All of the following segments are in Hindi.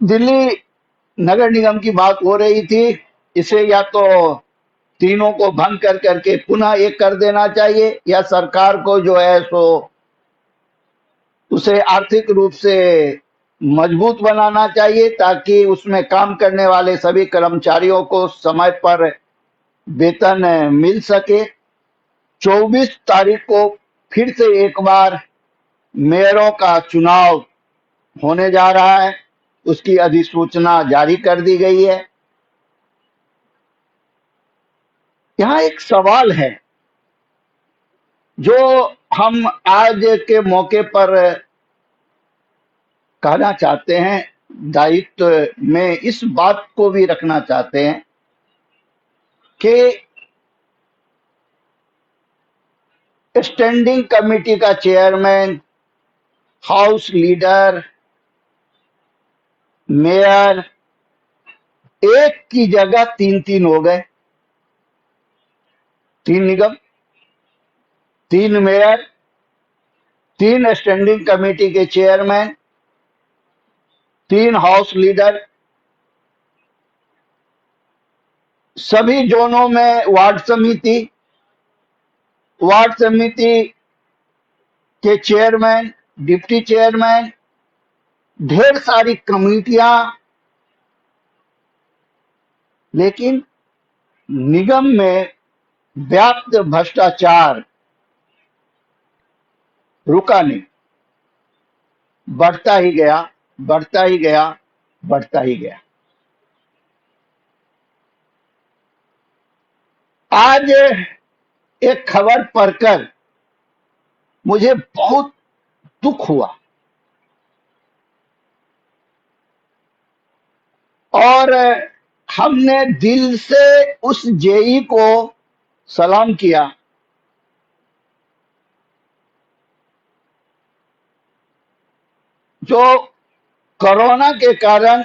दिल्ली नगर निगम की बात हो रही थी। इसे या तो तीनों को भंग कर करके पुनः एक कर देना चाहिए, या सरकार को जो है सो उसे आर्थिक रूप से मजबूत बनाना चाहिए, ताकि उसमें काम करने वाले सभी कर्मचारियों को समय पर वेतन मिल सके। 24 तारीख को फिर से एक बार मेयरों का चुनाव होने जा रहा है। उसकी अधिसूचना जारी कर दी गई है। यहाँ एक सवाल है जो हम आज के मौके पर कहना चाहते हैं, दायित्व में इस बात को भी रखना चाहते हैं कि स्टैंडिंग कमेटी का चेयरमैन, हाउस लीडर, मेयर एक की जगह तीन तीन हो गए। 3 निगम, 3 मेयर, 3 स्टैंडिंग कमेटी के चेयरमैन, 3 हाउस लीडर, सभी जोनों में वार्ड समिति के चेयरमैन, डिप्टी चेयरमैन, ढेर सारी कमेटियां। लेकिन निगम में व्याप्त भ्रष्टाचार रुका नहीं, बढ़ता ही गया, बढ़ता ही गया, बढ़ता ही गया। आज एक खबर पढ़कर मुझे बहुत दुख हुआ, और हमने दिल से उस जेई को सलाम किया जो कोरोना के कारण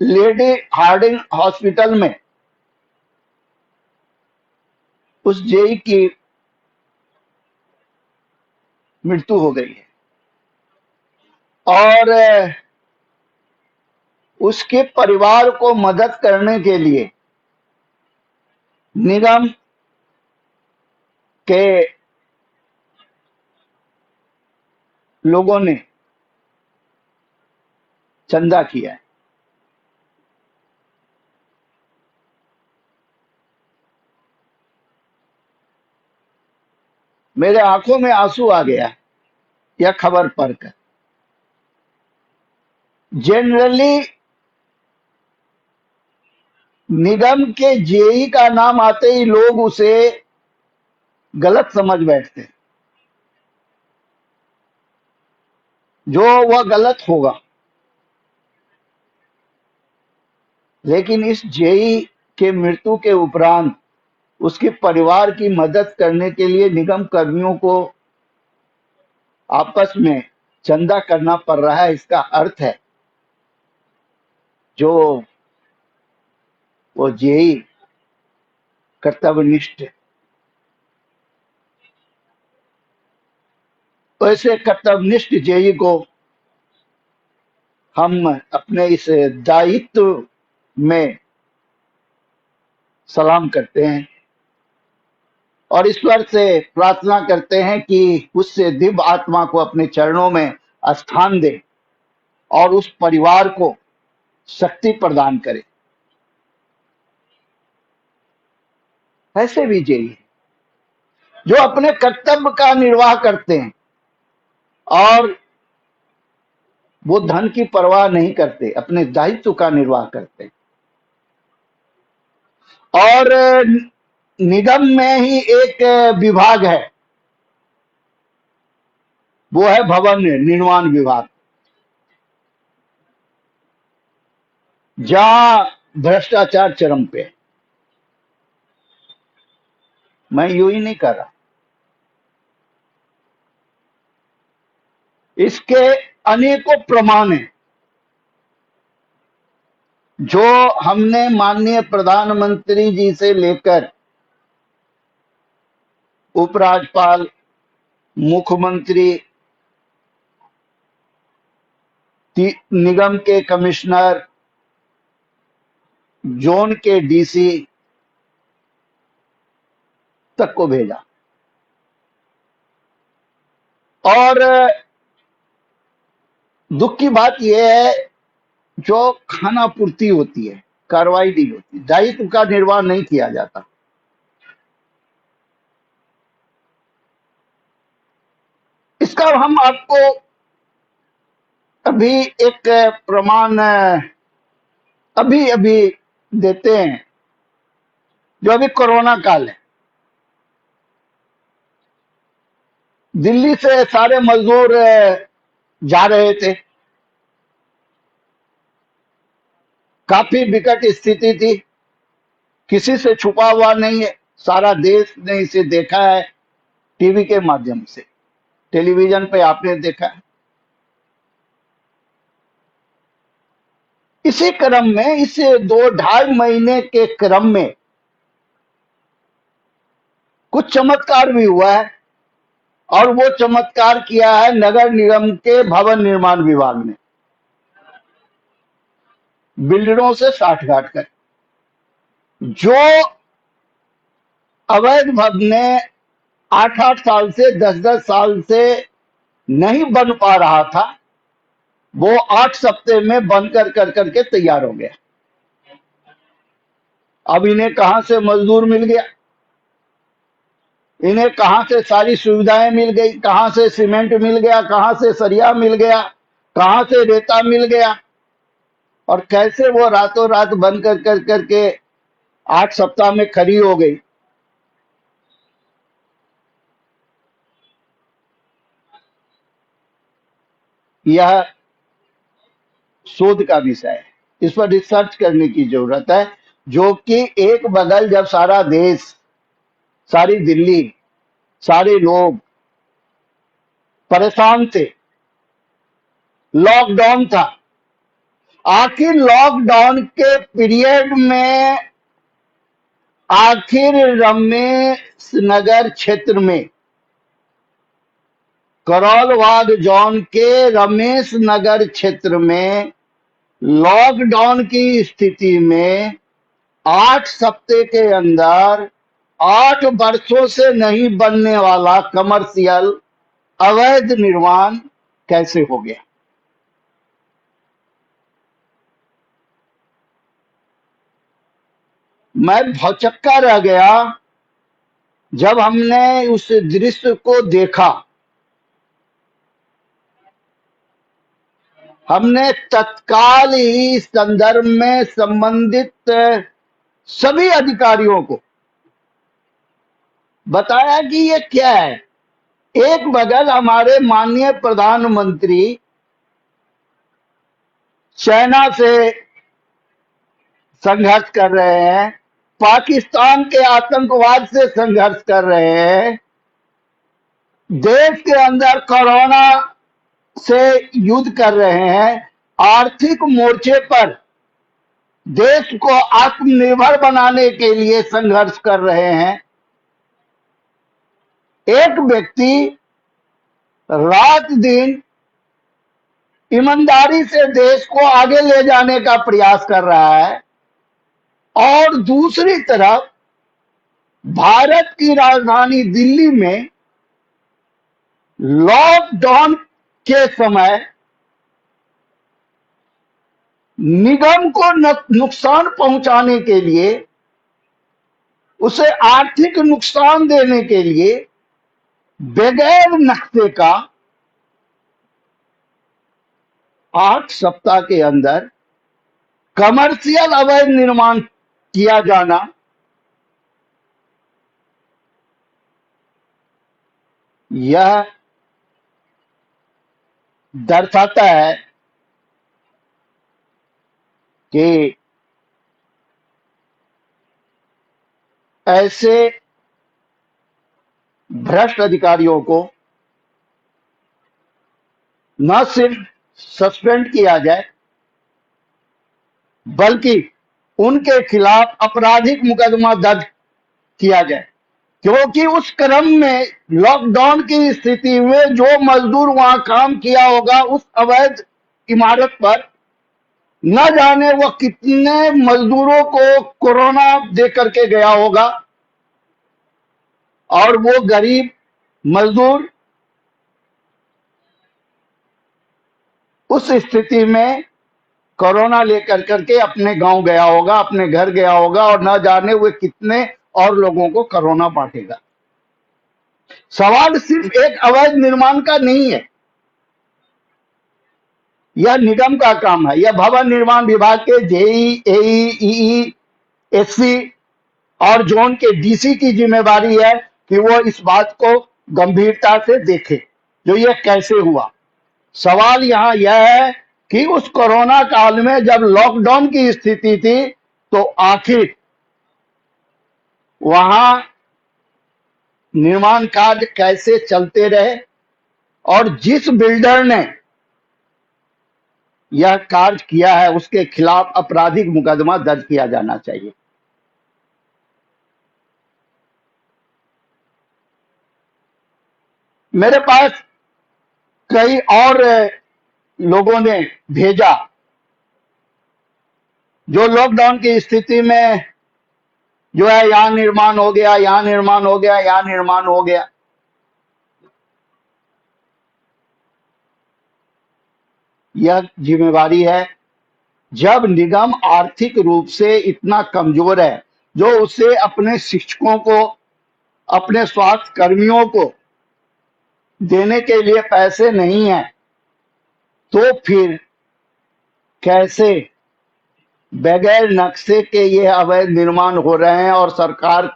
लेडी हार्डिंग हॉस्पिटल में उस जेई की मृत्यु हो गई है, और उसके परिवार को मदद करने के लिए निगम के लोगों ने चंदा किया है। मेरे आंखों में आंसू आ गया यह खबर पढ़कर। जनरली निगम के जेई का नाम आते ही लोग उसे गलत समझ बैठते हैं, जो वह गलत होगा। लेकिन इस जेई के मृत्यु के उपरांत उसके परिवार की मदद करने के लिए निगम कर्मियों को आपस में चंदा करना पड़ रहा है। इसका अर्थ है जो वो जेई कर्तव्यनिष्ठ, वैसे कर्तव्यनिष्ठ जेई को हम अपने इस दायित्व में सलाम करते हैं, और ईश्वर से प्रार्थना करते हैं कि उससे दिव्य आत्मा को अपने चरणों में स्थान दे और उस परिवार को शक्ति प्रदान करे। ऐसे भी जेई जो अपने कर्तव्य का निर्वाह करते हैं, और वो धन की परवाह नहीं करते, अपने दायित्व का निर्वाह करते हैं। और निगम में ही एक विभाग है, वो है भवन निर्माण विभाग, जहां भ्रष्टाचार चरम पे है। मैं यूं ही नहीं कर रहा, इसके अनेकों प्रमाण हैं जो हमने माननीय प्रधानमंत्री जी से लेकर उपराज्यपाल, मुख्यमंत्री, निगम के कमिश्नर, जोन के डीसी तक को भेजा। और दुख की बात यह है, जो खाना पूर्ति होती है, कार्रवाई नहीं होती, दायित्व का निर्वाह नहीं किया जाता। इसका हम आपको अभी एक प्रमाण अभी अभी देते हैं। जो अभी कोरोना काल है, दिल्ली से सारे मजदूर जा रहे थे, काफी विकट स्थिति थी, किसी से छुपा हुआ नहीं है, सारा देश ने इसे देखा है, टीवी के माध्यम से, टेलीविजन पे आपने देखा है। इसी क्रम में, इस 2-2.5 महीने के क्रम में कुछ चमत्कार भी हुआ है, और वो चमत्कार किया है नगर निगम के भवन निर्माण विभाग ने, बिल्डरों से साठगांठ कर। जो अवैध भवने 8-8 साल से, 10-10 साल से नहीं बन पा रहा था, वो 8 सप्ते में बनकर कर करके तैयार हो गया। अब इन्हें कहां से मजदूर मिल गया, इन्हें कहां से सारी सुविधाएं मिल गई, कहां से सीमेंट मिल गया, कहां से सरिया मिल गया, कहां से रेता मिल गया, और कैसे वो रातों रात बनकर कर करके 8 सप्ताह में खड़ी हो गई। यह शोध का विषय है, इस पर रिसर्च करने की जरूरत है। जो कि एक बगल जब सारा देश, सारी दिल्ली, सारे लोग परेशान थे, लॉकडाउन था, आखिर लॉकडाउन के पीरियड में आखिर रमेश नगर क्षेत्र में, करोलबाग जोन के रमेश नगर क्षेत्र में लॉकडाउन की स्थिति में 8 सप्ते के अंदर 8 वर्षों से नहीं बनने वाला कमर्शियल अवैध निर्माण कैसे हो गया। मैं भौचक्का रह गया जब हमने उस दृश्य को देखा। हमने तत्काल ही इस संदर्भ में संबंधित सभी अधिकारियों को बताया कि ये क्या है। एक बगल हमारे माननीय प्रधानमंत्री चाइना से संघर्ष कर रहे हैं, पाकिस्तान के आतंकवाद से संघर्ष कर रहे हैं, देश के अंदर कोरोना से युद्ध कर रहे हैं, आर्थिक मोर्चे पर देश को आत्मनिर्भर बनाने के लिए संघर्ष कर रहे हैं। एक व्यक्ति रात दिन ईमानदारी से देश को आगे ले जाने का प्रयास कर रहा है, और दूसरी तरफ भारत की राजधानी दिल्ली में लॉकडाउन के समय निगम को नुकसान पहुंचाने के लिए, उसे आर्थिक नुकसान देने के लिए बगैर नक्शे का 8 सप्ताह के अंदर कमर्शियल अवैध निर्माण किया जाना, यह दर्शाता है कि ऐसे भ्रष्ट अधिकारियों को न सिर्फ सस्पेंड किया जाए, बल्कि उनके खिलाफ आपराधिक मुकदमा दर्ज किया जाए। क्योंकि उस क्रम में, लॉकडाउन की स्थिति में जो मजदूर वहां काम किया होगा, उस अवैध इमारत पर न जाने वो कितने मजदूरों को कोरोना दे करके गया होगा, और वो गरीब मजदूर उस स्थिति में कोरोना लेकर करके अपने गांव गया होगा, अपने घर गया होगा, और न जाने वो कितने और लोगों को कोरोना बांटेगा। सवाल सिर्फ एक अवैध निर्माण का नहीं है, यह निगम का काम है। यह भवन निर्माण विभाग के जेई, एई, ईई, एससी और जोन के डीसी की जिम्मेदारी है कि वो इस बात को गंभीरता से देखे जो ये कैसे हुआ। सवाल यहाँ यह है कि उस कोरोना काल में जब लॉकडाउन की स्थिति थी, तो आखिर वहां निर्माण कार्य कैसे चलते रहे, और जिस बिल्डर ने यह कार्य किया है उसके खिलाफ आपराधिक मुकदमा दर्ज किया जाना चाहिए। मेरे पास कई और लोगों ने भेजा जो लॉकडाउन की स्थिति में जो है यहां निर्माण हो गया, यहां निर्माण हो गया, यहां निर्माण हो गया। यह जिम्मेवारी है, जब निगम आर्थिक रूप से इतना कमजोर है, जो उसे अपने शिक्षकों को, अपने स्वास्थ्य कर्मियों को देने के लिए पैसे नहीं है, तो फिर कैसे बगैर नक्शे के ये अवैध निर्माण हो रहे हैं और सरकार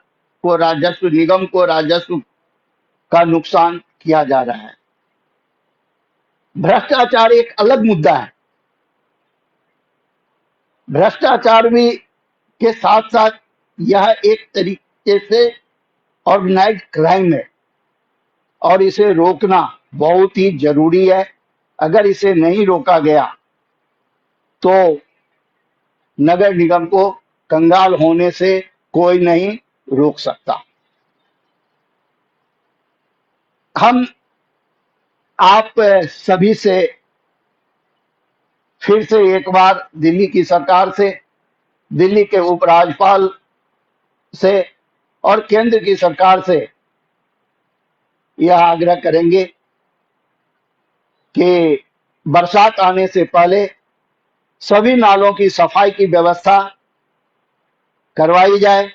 को राजस्व, निगम को राजस्व का नुकसान किया जा रहा है। भ्रष्टाचार एक अलग मुद्दा है। भ्रष्टाचार भी के साथ साथ यह एक तरीके से ऑर्गेनाइज्ड क्राइम है, और इसे रोकना बहुत ही जरूरी है। अगर इसे नहीं रोका गया तो नगर निगम को कंगाल होने से कोई नहीं रोक सकता। हम आप सभी से फिर से एक बार दिल्ली की सरकार से, दिल्ली के उपराज्यपाल से और केंद्र की सरकार से यह आग्रह करेंगे कि बरसात आने से पहले सभी नालों की सफाई की व्यवस्था करवाई जाए,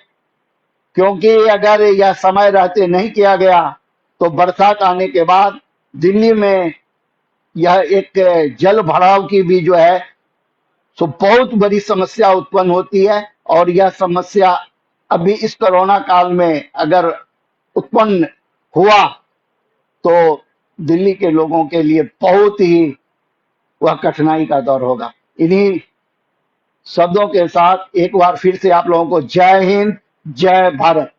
क्योंकि अगर यह समय रहते नहीं किया गया तो बरसात आने के बाद दिल्ली में यह एक जल भराव की भी जो है सो बहुत बड़ी समस्या उत्पन्न होती है। और यह समस्या अभी इस कोरोना काल में अगर उत्पन्न हुआ तो दिल्ली के लोगों के लिए बहुत ही वह कठिनाई का दौर होगा। इन्हीं शब्दों के साथ एक बार फिर से आप लोगों को जय हिंद, जय भारत।